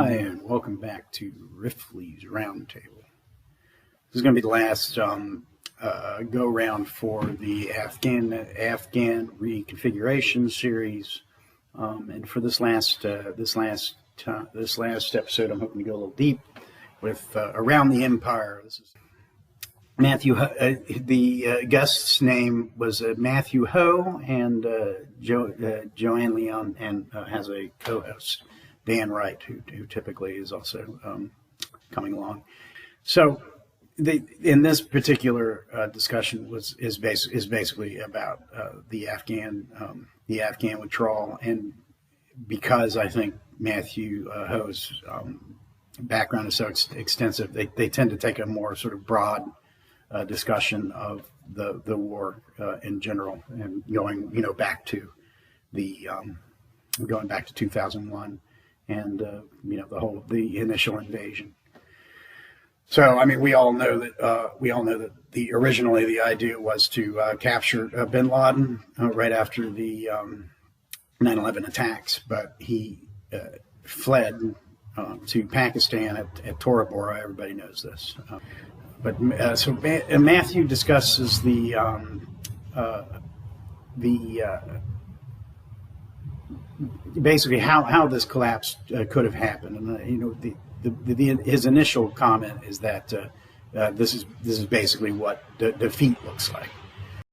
Hi, and welcome back to Riffley's Roundtable. This is going to be the last go-round for the Afghan Reconfiguration series, and for this last episode, I'm hoping to go a little deep with Around the Empire. This is Matthew. The guest's name was Matthew Ho, and Joanne Leon, and has a co-host, Dan Wright, who typically is also coming along. So, in this particular discussion is basically about the Afghan withdrawal, and because I think Matthew Ho's background is so extensive, they tend to take a more sort of broad discussion of the war in general, and going back to 2001. And the initial invasion. So I mean, we all know that originally the idea was to capture Bin Laden right after the 9/11 attacks, but he fled to Pakistan at Tora Bora. Everybody knows this. So Matthew discusses basically how this collapse could have happened, and his initial comment is that this is basically what defeat looks like.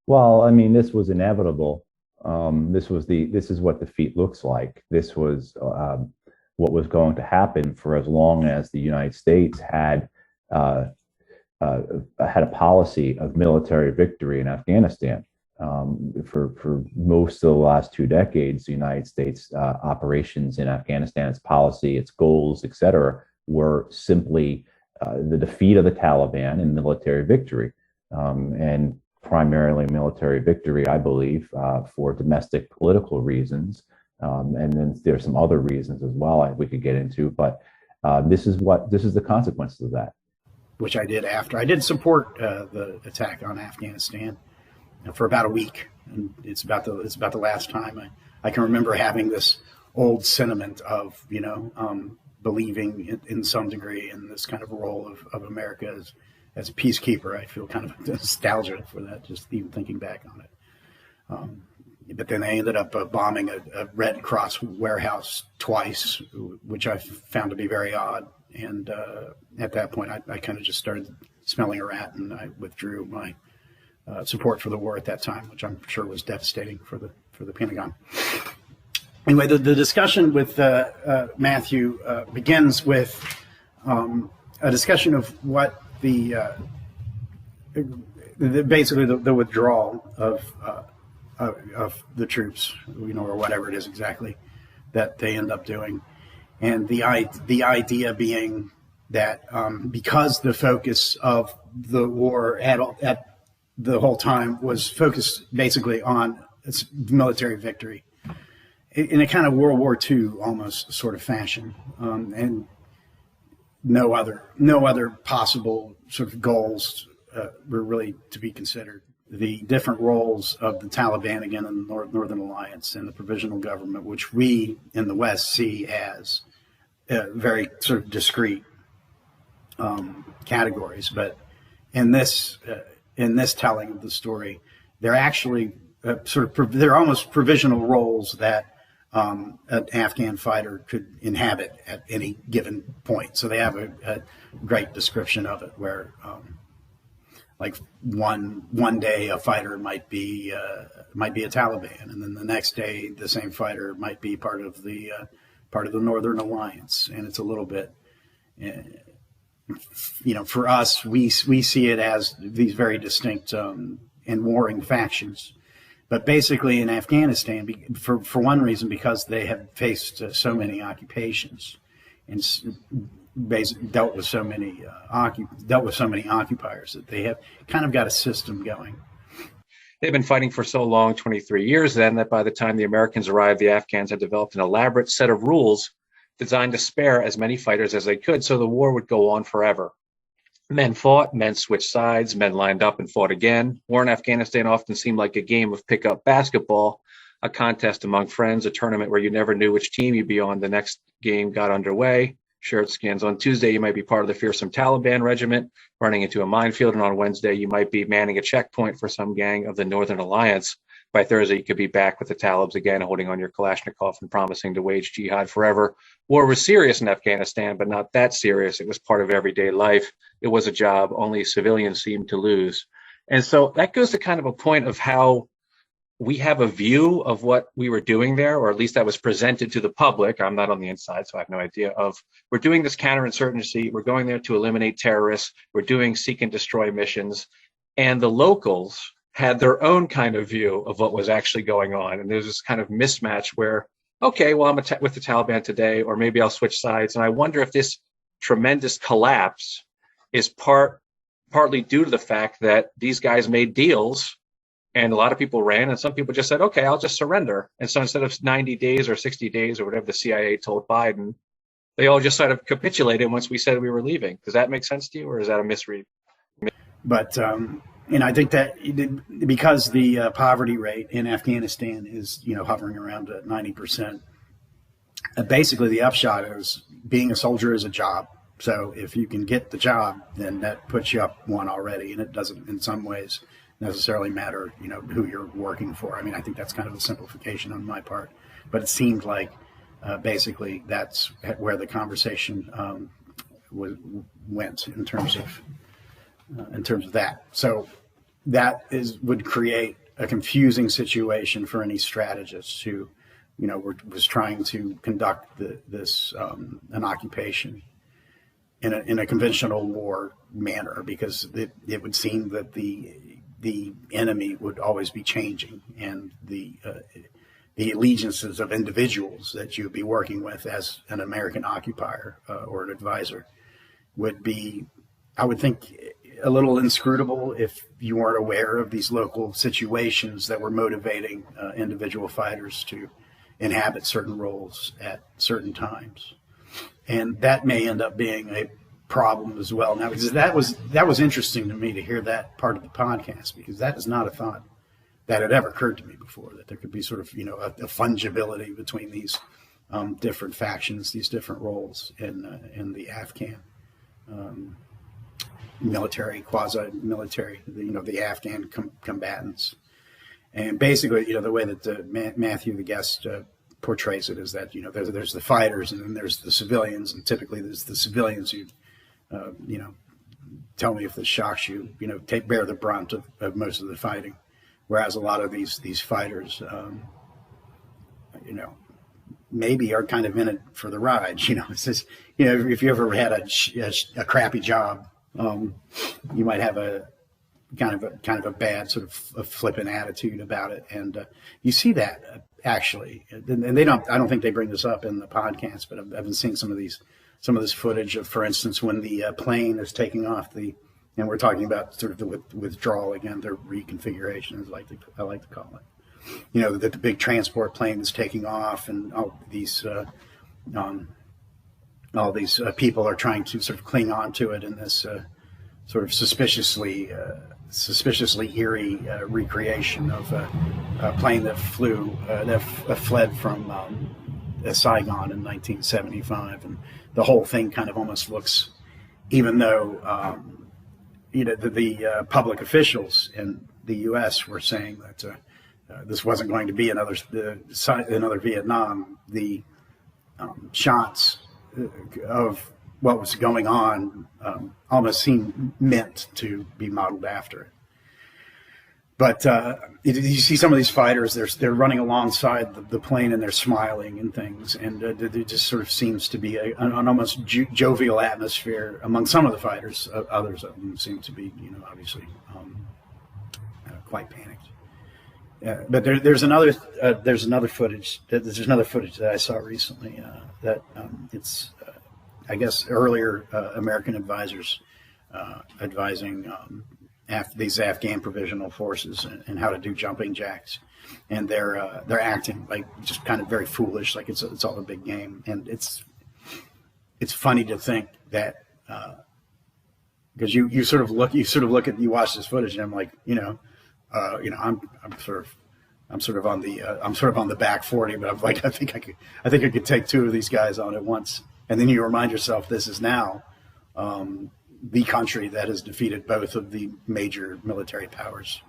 Well, I mean, this was inevitable. This is what defeat looks like. This was what was going to happen for as long as the United States had a policy of military victory in Afghanistan. For most of the last 2 decades, the United States operations in Afghanistan, its policy, its goals, etc., were simply the defeat of the Taliban and military victory, and primarily military victory, I believe, for domestic political reasons, and then there's some other reasons as well we could get into. But this is the consequences of that. Which I did after I did support the attack on Afghanistan for about a week, and it's about the last time I can remember having this old sentiment of believing in some degree in this kind of role of America as a peacekeeper. I feel kind of nostalgia for that, just even thinking back on it. But then they ended up bombing a Red Cross warehouse twice, which I found to be very odd. And at that point, I kind of just started smelling a rat, and I withdrew my support for the war at that time, which I'm sure was devastating for the Pentagon. Anyway, the discussion with Matthew begins with a discussion of what basically the withdrawal of the troops, or whatever it is exactly that they end up doing, and the idea being that because the focus of the war at the whole time was focused basically on its military victory in a kind of World War II almost sort of fashion, and no other possible sort of goals were really to be considered. The different roles of the Taliban, again, in the Northern Alliance and the provisional government, which we in the West see as very sort of discrete categories, but in this telling of the story, they're actually they're almost provisional roles that an Afghan fighter could inhabit at any given point. So they have a great description of it, where like one day a fighter might be a Taliban, and then the next day the same fighter might be part of the Northern Alliance, and it's a little bit. For us, we see it as these very distinct and warring factions. But basically in Afghanistan, for one reason, because they have faced so many occupations and basically dealt with so many occupiers, that they have kind of got a system going. They've been fighting for so long, 23 years then, that by the time the Americans arrived, the Afghans had developed an elaborate set of rules designed to spare as many fighters as they could, so the war would go on forever. Men fought, men switched sides, men lined up and fought again. War in Afghanistan often seemed like a game of pickup basketball, a contest among friends, a tournament where you never knew which team you'd be on the next game got underway. shirt skins. On Tuesday, you might be part of the fearsome Taliban regiment running into a minefield. And on Wednesday, you might be manning a checkpoint for some gang of the Northern Alliance. By Thursday, you could be back with the Talibs again, holding on your Kalashnikov and promising to wage jihad forever. War was serious in Afghanistan, but not that serious. It was part of everyday life. It was a job only civilians seemed to lose. And so that goes to kind of a point of how we have a view of what we were doing there, or at least that was presented to the public. I'm not on the inside, so I have no idea of, we're doing this counterinsurgency. We're going there to eliminate terrorists. We're doing seek and destroy missions. And the locals had their own kind of view of what was actually going on. And there's this kind of mismatch where, okay, well, I'm with the Taliban today, or maybe I'll switch sides. And I wonder if this tremendous collapse is partly due to the fact that these guys made deals and a lot of people ran, and some people just said, okay, I'll just surrender. And so instead of 90 days or 60 days or whatever the CIA told Biden, they all just sort of capitulated once we said we were leaving. Does that make sense to you, or is that a misread? But, I think that because the poverty rate in Afghanistan is, hovering around 90%, basically the upshot is being a soldier is a job. So if you can get the job, then that puts you up one already, and it doesn't, in some ways, necessarily matter, who you're working for. I mean, I think that's kind of a simplification on my part, but it seemed like basically that's where the conversation went in terms of that. So that would create a confusing situation for any strategist who, was trying to conduct an occupation in a conventional war manner, because it would seem that the enemy would always be changing, and the allegiances of individuals that you'd be working with as an American occupier or an advisor would be, I would think, a little inscrutable if you weren't aware of these local situations that were motivating individual fighters to inhabit certain roles at certain times. And that may end up being a problem as well. Now, because that was interesting to me to hear that part of the podcast, because that is not a thought that had ever occurred to me before, that there could be sort of, a fungibility between these different factions, these different roles in the Afghan military, quasi-military, the Afghan combatants. And basically, the way that Matthew, the guest, portrays it is that, there's the fighters and then there's the civilians, and typically there's the civilians who, tell me if this shocks you, bear the brunt of most of the fighting. Whereas a lot of these fighters, maybe are kind of in it for the ride. It's just, if you ever had a crappy job, you might have a kind of a bad sort of a flippant attitude about it, and you see that actually. And I don't think they bring this up in the podcast, but I've been seeing some of this footage of, for instance, when the plane is taking off, and we're talking about sort of the withdrawal again, the reconfiguration, as I like to call it. That the big transport plane is taking off, and all these people are trying to sort of cling on to it in this sort of suspiciously eerie recreation of a plane that fled from Saigon in 1975, and the whole thing kind of almost looks, even though the public officials in the U.S. were saying that this wasn't going to be another Vietnam, the shots of what was going on almost seemed meant to be modeled after it. But you see some of these fighters, they're running alongside the plane and they're smiling and things, and there just sort of seems to be an almost jovial atmosphere among some of the fighters. Others of them seem to be, obviously quite panicked. But there's another footage. There's another footage that I saw recently that it's I guess earlier American advisors advising these Afghan provisional forces and how to do jumping jacks, and they're acting like just kind of very foolish, like it's all a big game. And it's funny to think that because you watch this footage, and I'm like, I'm sort of on the back 40, but I'm like, I think I could take two of these guys on at once. And then you remind yourself this is now the country that has defeated both of the major military powers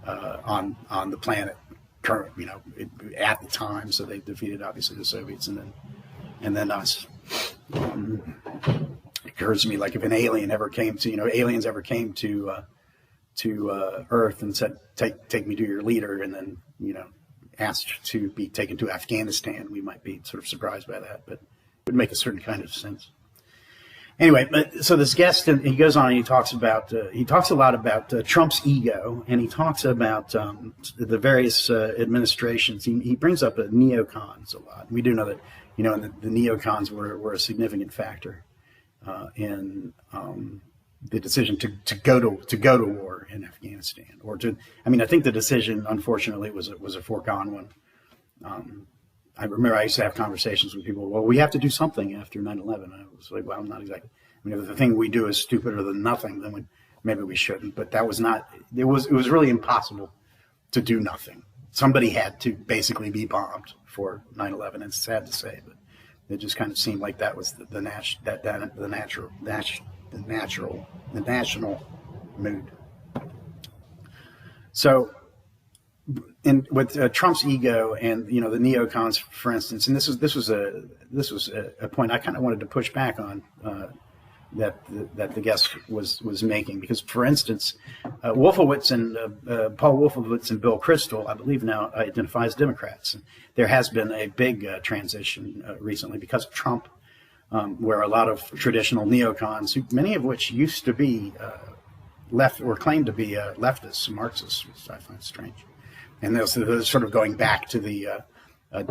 on the planet, current, at the time. So they defeated obviously the Soviets and then us. It occurs to me, like if an alien ever came to, aliens ever came to Earth and said, take me to your leader, and then, asked to be taken to Afghanistan, we might be sort of surprised by that, but it would make a certain kind of sense. Anyway, so this guest, and he goes on and he talks a lot about Trump's ego, and he talks about the various administrations. He brings up neocons a lot. We do know that, the neocons were a significant factor in the decision to go to war in Afghanistan, I think the decision, unfortunately, was a foregone one. I remember I used to have conversations with people. Well, we have to do something after 9/11. I was like, well, not exactly. If the thing we do is stupider than nothing, then maybe we shouldn't. But that was not. It was really impossible to do nothing. Somebody had to basically be bombed for 9/11. It's sad to say, but it just kind of seemed like that was the national mood. So, with Trump's ego and the neocons, for instance, and this was a point I kind of wanted to push back on that the guest was making, because, for instance, Wolfowitz and Paul Wolfowitz and Bill Kristol, I believe, now identify as Democrats. There has been a big transition recently because of Trump, where a lot of traditional neocons, many of which used to be left or claimed to be leftists, Marxists, which I find strange. And they're sort of going back to the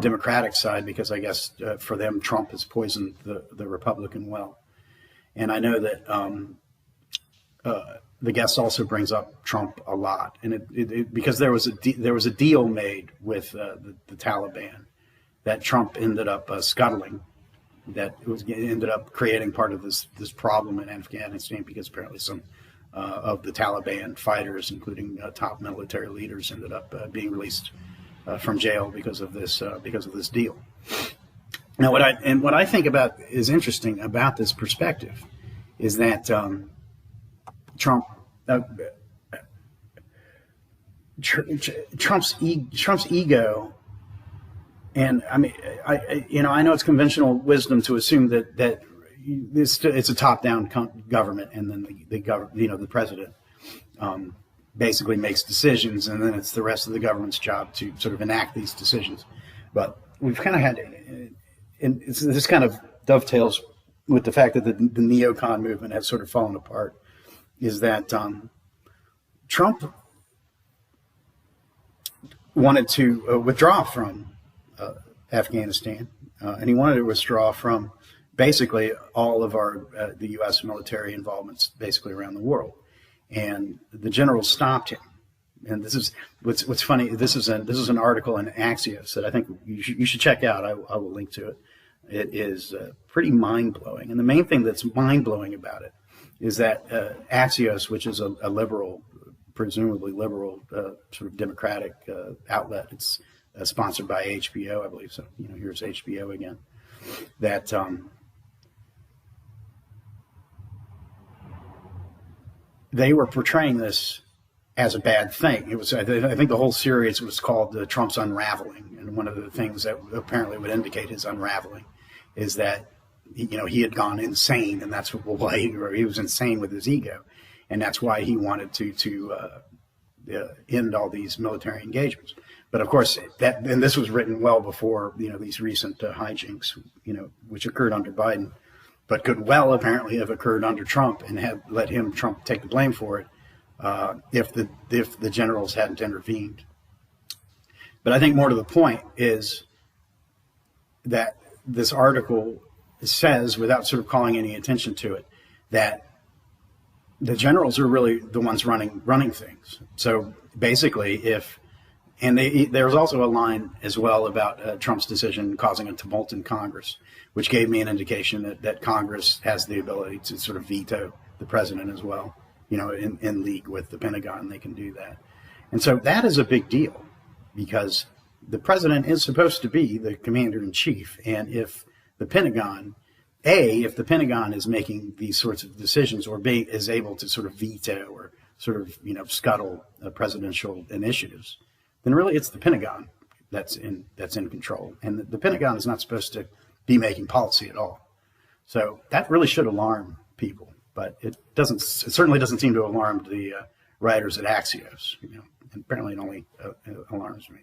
Democratic side because I guess for them, Trump has poisoned the Republican well. And I know that the guest also brings up Trump a lot, and because there was a deal made with the Taliban that Trump ended up scuttling, that ended up creating part of this problem in Afghanistan, because apparently some of the Taliban fighters, including top military leaders, ended up being released from jail because of this deal. Now, what I think about is interesting about this perspective is that Trump's ego, and I know it's conventional wisdom to assume that it's a top-down government, and then the president basically makes decisions, and then it's the rest of the government's job to sort of enact these decisions. But we've kind of had, and this kind of dovetails with the fact that the neocon movement has sort of fallen apart, is that Trump wanted to withdraw from Afghanistan, and he wanted to withdraw from basically all of the U.S. military involvements basically around the world. And the generals stopped him. And this is what's funny. This is an article in Axios that I think you should check out. I will link to it. It is pretty mind-blowing. And the main thing that's mind-blowing about it is that Axios, which is a liberal, presumably liberal, sort of democratic outlet, it's sponsored by HBO, I believe. So, here's HBO again. That they were portraying this as a bad thing. It was, I think the whole series was called Trump's Unraveling. And one of the things that apparently would indicate his unraveling is that, he had gone insane, and that's why he was insane with his ego. And that's why he wanted to end all these military engagements. But of course, and this was written well before, these recent hijinks, which occurred under Biden, but could well apparently have occurred under Trump and have let Trump take the blame for it if the generals hadn't intervened. But I think more to the point is that this article says, without sort of calling any attention to it, that the generals are really the ones running things. So basically, there's also a line as well about Trump's decision causing a tumult in Congress, which gave me an indication that Congress has the ability to sort of veto the president as well. In league with the Pentagon, they can do that. And so that is a big deal, because the president is supposed to be the commander in chief. And if the Pentagon if the Pentagon is making these sorts of decisions or is able to sort of veto or sort of, scuttle presidential initiatives, then really it's the Pentagon that's in control. And the Pentagon is not supposed to be making policy at all. So that really should alarm people, but it doesn't. It certainly doesn't seem to alarm the writers at Axios. And apparently it only alarms me.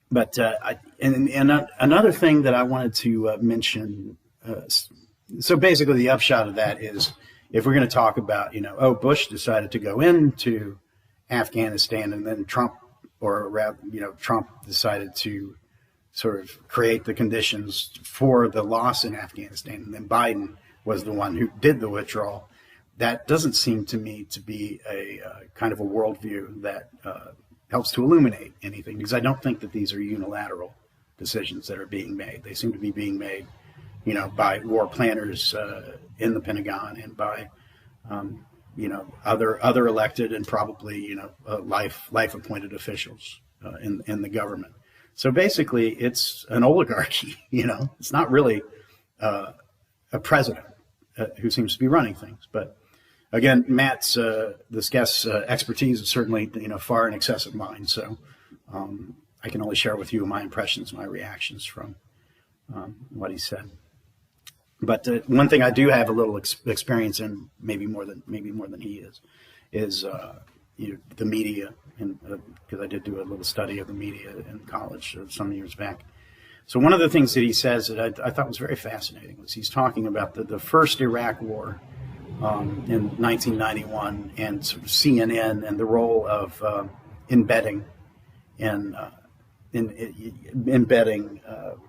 But another thing that I wanted to mention. So basically, the upshot of that is, if we're going to talk about, Bush decided to go into Afghanistan, and then Trump decided to sort of create the conditions for the loss in Afghanistan, and then Biden was the one who did the withdrawal. That doesn't seem to me to be a kind of a worldview that helps to illuminate anything, because I don't think that these are unilateral decisions that are being made. They seem to be being made, by war planners in the Pentagon and by, other elected and probably, life appointed officials in the government. So basically, it's an oligarchy. It's not really a president who seems to be running things. But again, Matt's this guest's expertise is certainly far in excess of mine. So I can only share with you my impressions, my reactions from what he said. But one thing I do have a little experience in, maybe more than he is the media, and because I did do a little study of the media in college some years back. So one of the things that he says that I thought was very fascinating was he's talking about the first Iraq War in 1991 and sort of CNN and the role of embedding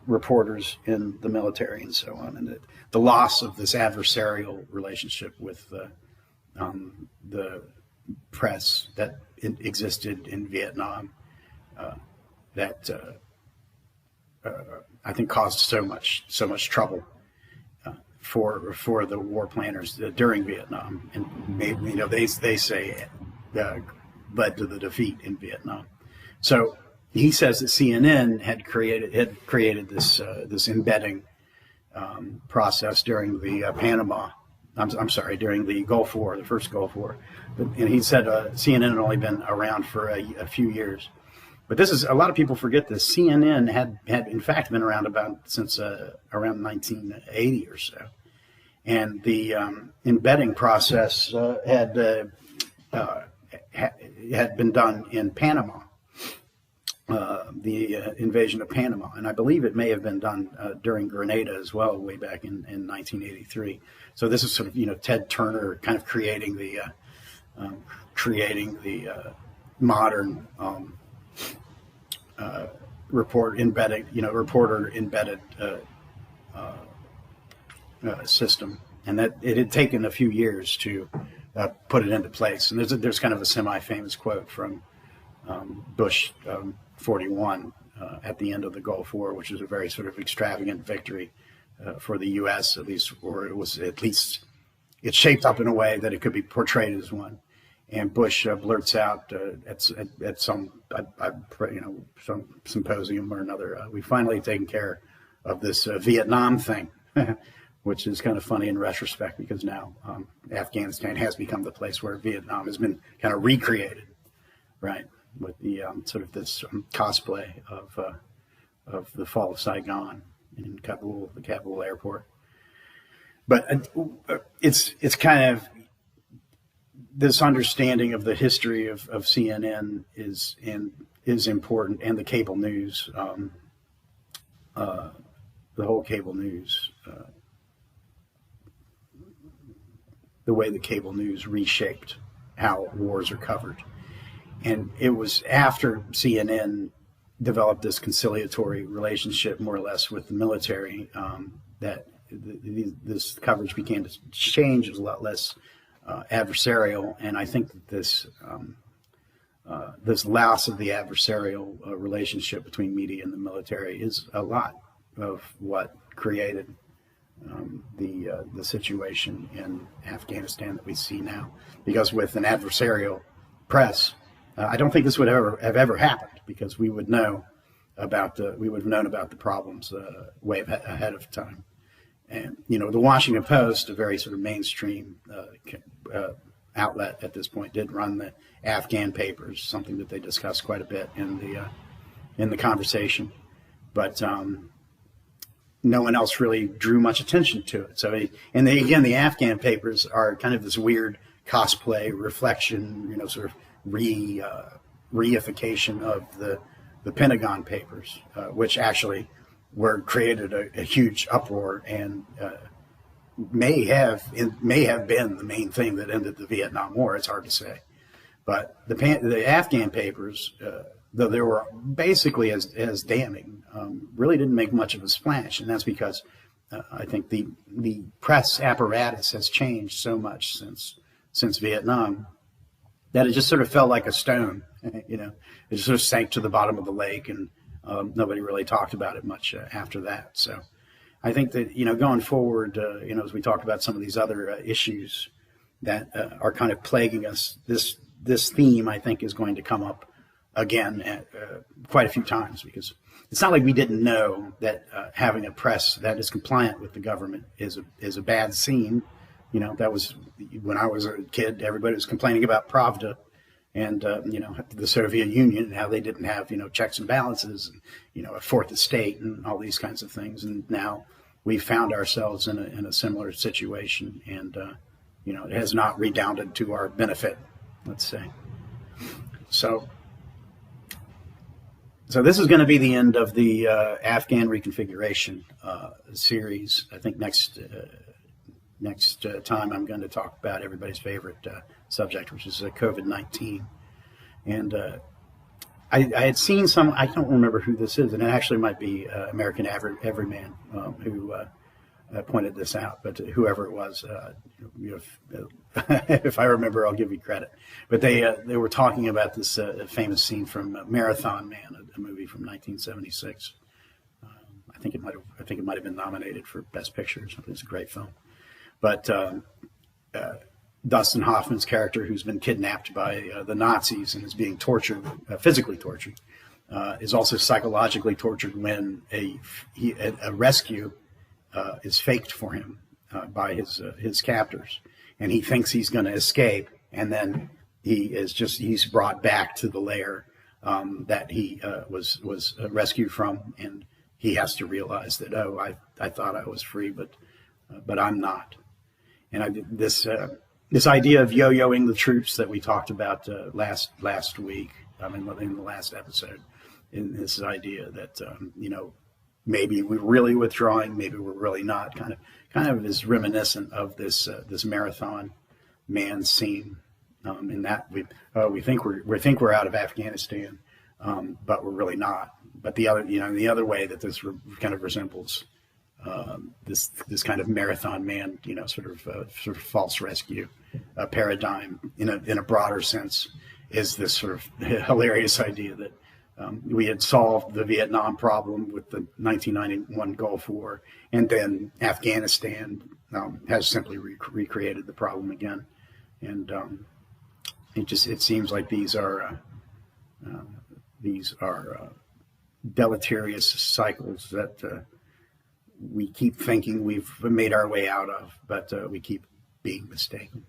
reporters in the military and so on, and the loss of this adversarial relationship with the press that existed in Vietnam that I think caused so much trouble for the war planners during Vietnam, and maybe they say led to the defeat in Vietnam. So he says that CNN had created this embedding process during the during the Gulf War, the first Gulf War. And he said CNN had only been around for a few years. But this is, a lot of people forget this. CNN had in fact been around since around 1980 or so. And the embedding process had been done in Panama. The invasion of Panama, and I believe it may have been done during Grenada as well, way back in 1983. So this is sort of Ted Turner kind of creating the modern reporter embedded system, and that it had taken a few years to put it into place. And there's kind of a semi-famous quote from Bush 41 at the end of the Gulf War, which was a very sort of extravagant victory for the U.S. at least, or it shaped up in a way that it could be portrayed as one. And Bush blurts out at some symposium or another, "We finally taken care of this Vietnam thing," which is kind of funny in retrospect, because now Afghanistan has become the place where Vietnam has been kind of recreated, right? With the sort of this cosplay of the fall of Saigon in Kabul, the Kabul airport. But it's kind of this understanding of the history of CNN is important, and the cable news, the whole cable news, the way the cable news reshaped how wars are covered. And it was after CNN developed this conciliatory relationship, more or less, with the military, that this coverage began to change. It was a lot less adversarial, and I think that this loss of the adversarial relationship between media and the military is a lot of what created the situation in Afghanistan that we see now. Because with an adversarial press, I don't think this would have ever happened, because we would have known about the problems way ahead of time. And, the Washington Post, a very sort of mainstream outlet at this point, did run the Afghan papers, something that they discussed quite a bit in the conversation. But no one else really drew much attention to it. So, again, the Afghan papers are kind of this weird cosplay reflection, sort of reification of the Pentagon papers, which actually created a huge uproar and may have been the main thing that ended the Vietnam War. It's hard to say, but the Afghan papers, though they were basically as damning, really didn't make much of a splash, and that's because I think the press apparatus has changed so much since Vietnam that it just sort of fell like a stone. It just sort of sank to the bottom of the lake, and nobody really talked about it much after that. So I think that, going forward, as we talk about some of these other issues that are kind of plaguing us, this theme, I think, is going to come up again quite a few times, because it's not like we didn't know that having a press that is compliant with the government is a bad scene. That was when I was a kid, everybody was complaining about Pravda and, the Soviet Union and how they didn't have, checks and balances, and, a fourth estate and all these kinds of things. And now we've found ourselves in a similar situation, and, it has not redounded to our benefit, let's say. So this is going to be the end of the Afghan Reconfiguration series. I think next time I'm going to talk about everybody's favorite subject, which is COVID-19. And I had seen some, I don't remember who this is, and it actually might be American Everyman who pointed this out, but whoever it was, if I remember, I'll give you credit. But they were talking about this famous scene from Marathon Man, a movie from 1976. I think it might have been nominated for Best Picture or something. It's a great film. But Dustin Hoffman's character, who's been kidnapped by the Nazis and is being tortured, physically tortured, is also psychologically tortured when a rescue is faked for him by his captors, and he thinks he's going to escape, and then he's brought back to the lair that he was rescued from, and he has to realize that, I thought I was free, but I'm not. And this idea of yo-yoing the troops that we talked about last week, in the last episode, in this idea that maybe we're really withdrawing, maybe we're really not, kind of is reminiscent of this Marathon Man scene, in that we think we're out of Afghanistan, but we're really not. But the other way that this kind of resembles this kind of Marathon Man, sort of false rescue paradigm in a broader sense, is this sort of hilarious idea that we had solved the Vietnam problem with the 1991 Gulf War, and then Afghanistan has simply recreated the problem again. And it seems like these are deleterious cycles that we keep thinking we've made our way out of, but we keep being mistaken.